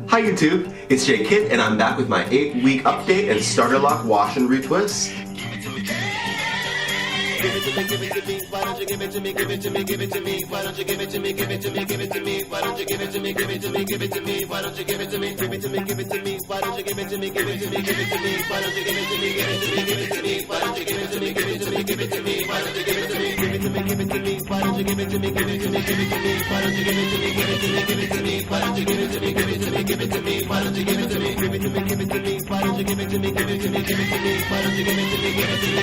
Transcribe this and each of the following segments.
Hi YouTube, it's Kitt and I'm back with my 8-week update and starter lock wash and retwist. Give it to me, give it to me, why don't you give it to me, give it to me, give it to me, why don't you give it to me, give it to me, give it to me, why don't you give it to me, give it to me, give it to me, why don't you give it to me, give it to me, give it to me, why don't you give it to me, give it to me, give it to me, why don't you give it to me, give it to me, give it to me, why don't you give it to me, give it to me, give it to me, why don't you give it to me, give it to me, give it to me, why don't you give it to me, give it to me, give it to me, why don't you give it to me, give it to me, give it to me, why don't you give it to me, give it to me, give it to me, why don't you give it to me, give it to me, give it to me, why don't you give it to me, give it to me, give it to me, why don't you give it to me, give it to me, give it to me, why don't you give it to me, give it to me, give it to me. Why don't you give it to me, give it to me, give it to me, why don't you give it to me, give it to me,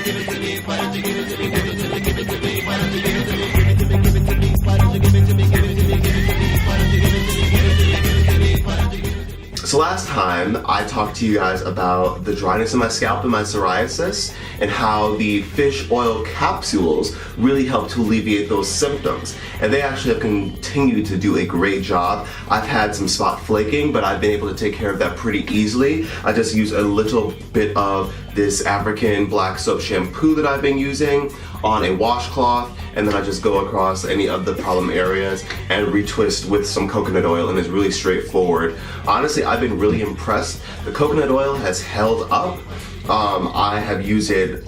give it to me, why don't you give it to me, give it to me, give it to me, why don't you give it to me. So last time I talked to you guys about the dryness in my scalp and my psoriasis and how the fish oil capsules really help to alleviate those symptoms. And they actually have continued to do a great job. I've had some spot flaking, but I've been able to take care of that pretty easily. I just use a little bit of this African black soap shampoo that I've been using on a washcloth, and then I just go across any of the problem areas and retwist with some coconut oil, and it's really straightforward. Honestly, I've been really impressed. The coconut oil has held up. I have used it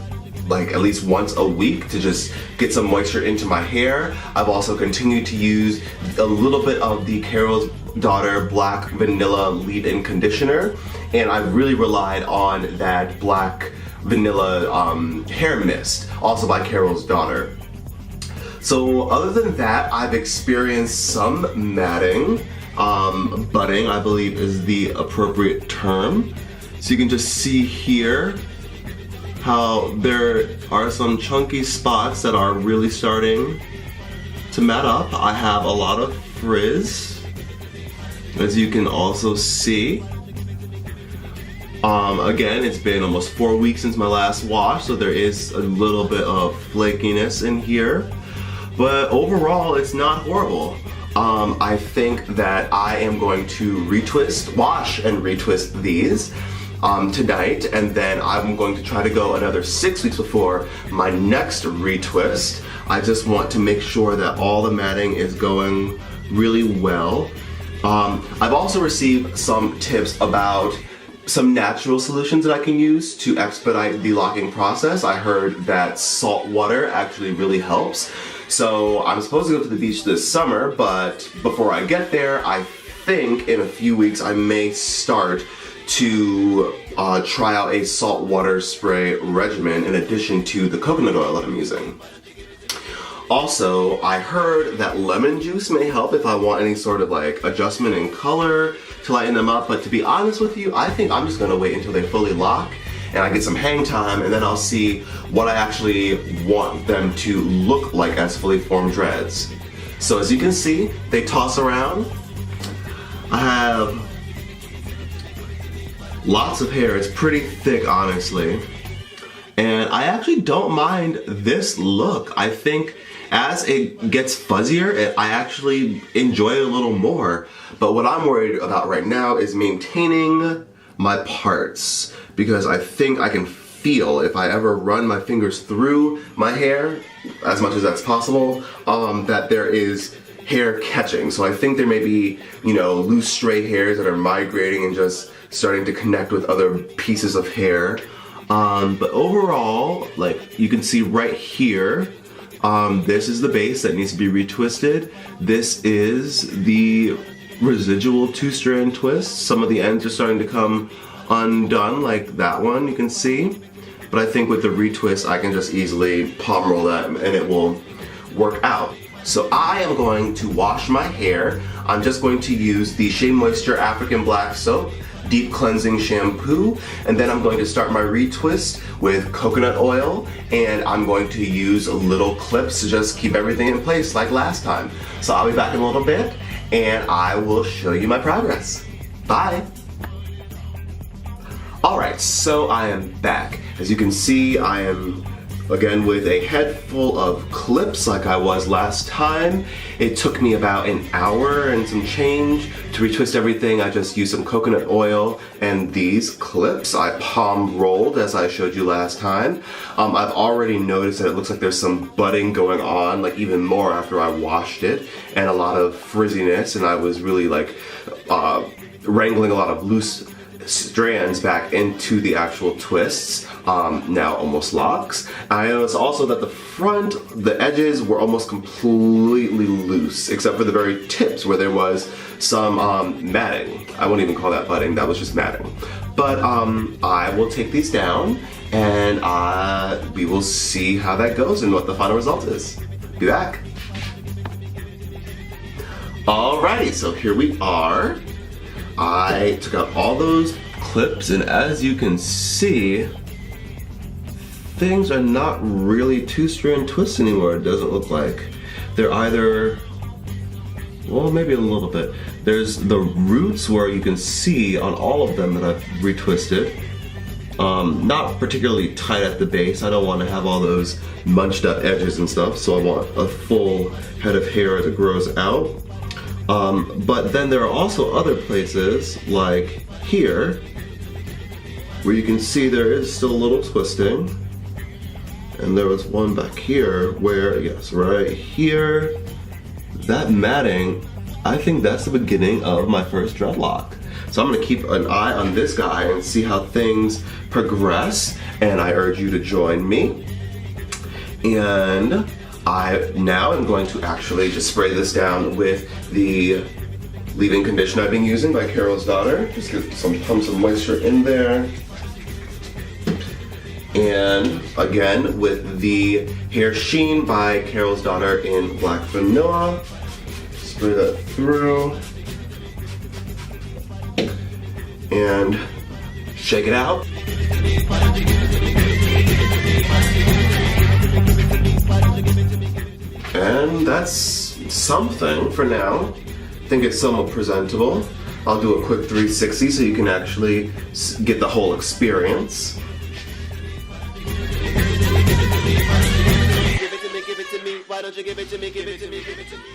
like at least once a week to just get some moisture into my hair. I've also continued to use a little bit of the Carol's Daughter Black Vanilla Leave-In Conditioner, and I've really relied on that black vanilla hair mist, also by Carol's Daughter. So other than that, I've experienced some matting, budding I believe is the appropriate term. So you can just see here how there are some chunky spots that are really starting to mat up. I have a lot of frizz, as you can also see. Again, it's been almost 4 weeks since my last wash, so there is a little bit of flakiness in here. But overall, it's not horrible. I think that I am going to wash and retwist these tonight, and then I'm going to try to go another 6 weeks before my next retwist. I just want to make sure that all the matting is going really well. I've also received some tips about some natural solutions that I can use to expedite the locking process. I heard that salt water actually really helps. So I'm supposed to go to the beach this summer, but before I get there, I think in a few weeks I may start to try out a salt water spray regimen in addition to the coconut oil that I'm using. Also, I heard that lemon juice may help if I want any sort of like adjustment in color to lighten them up, but to be honest with you, I think I'm just gonna wait until they fully lock and I get some hang time, and then I'll see what I actually want them to look like as fully formed dreads. So as you can see, they toss around. I have lots of hair. It's pretty thick, honestly. And I actually don't mind this look. I think as it gets fuzzier, I actually enjoy it a little more. But what I'm worried about right now is maintaining my parts, because I think I can feel, if I ever run my fingers through my hair, as much as that's possible, that there is hair catching. So I think there may be, you know, loose stray hairs that are migrating and just starting to connect with other pieces of hair. But overall, like you can see right here, this is the base that needs to be retwisted. This is the residual two-strand twist. Some of the ends are starting to come undone, like that one you can see. But I think with the retwist, I can just easily palm roll that and it will work out. So I am going to wash my hair. I'm just going to use the Shea Moisture African Black Soap Deep Cleansing Shampoo, and then I'm going to start my retwist with coconut oil, and I'm going to use little clips to just keep everything in place like last time. So I'll be back in a little bit and I will show you my progress. Bye! Alright, so I am back. As you can see, I am again with a head full of clips like I was last time. It took me about an hour and some change to retwist everything. I just used some coconut oil and these clips I palm rolled as I showed you last time. I've already noticed that it looks like there's some budding going on, like even more after I washed it, and a lot of frizziness, and I was really like wrangling a lot of loose strands back into the actual twists, now almost locks. I noticed also that the edges were almost completely loose, except for the very tips where there was some matting. I wouldn't even call that budding, that was just matting. But I will take these down and we will see how that goes and what the final result is. Be back. Alrighty, so here we are. I took out all those clips, and as you can see, things are not really two-strand twists anymore, it doesn't look like. They're either, well, maybe a little bit. There's the roots where you can see on all of them that I've retwisted. Not particularly tight at the base. I don't want to have all those munched up edges and stuff, so I want a full head of hair as it grows out. But then there are also other places, like here, where you can see there is still a little twisting. And there was one back here where, yes, right here, that matting, I think that's the beginning of my first dreadlock. So I'm gonna keep an eye on this guy and see how things progress, and I urge you to join me. And I now am going to actually just spray this down with the leave-in conditioner I've been using by Carol's Daughter. Just get some pumps of moisture in there. And again, with the Hair Sheen by Carol's Daughter in Black Vanilla. Spray that through. And shake it out. And that's something for now. I think it's somewhat presentable. I'll do a quick 360 so you can actually get the whole experience.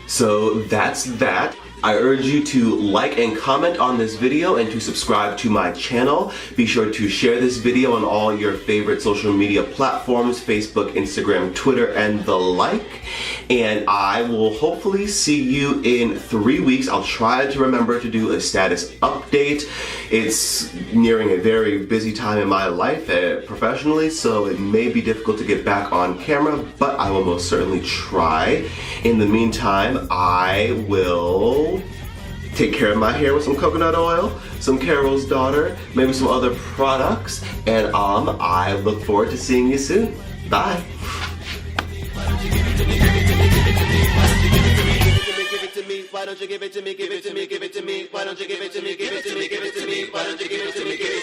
So that's that. I urge you to like and comment on this video and to subscribe to my channel. Be sure to share this video on all your favorite social media platforms, Facebook, Instagram, Twitter, and the like. And I will hopefully see you in 3 weeks. I'll try to remember to do a status update. It's nearing a very busy time in my life professionally, so it may be difficult to get back on camera, but I will most certainly try. In the meantime, I will take care of my hair with some coconut oil, some Carol's Daughter, maybe some other products, and I look forward to seeing you soon. Bye. Why don't you give it to me, give it to me, give it to me? Why don't you give it to me, give it to me, give it to me? Why don't you give it to me, give it to me?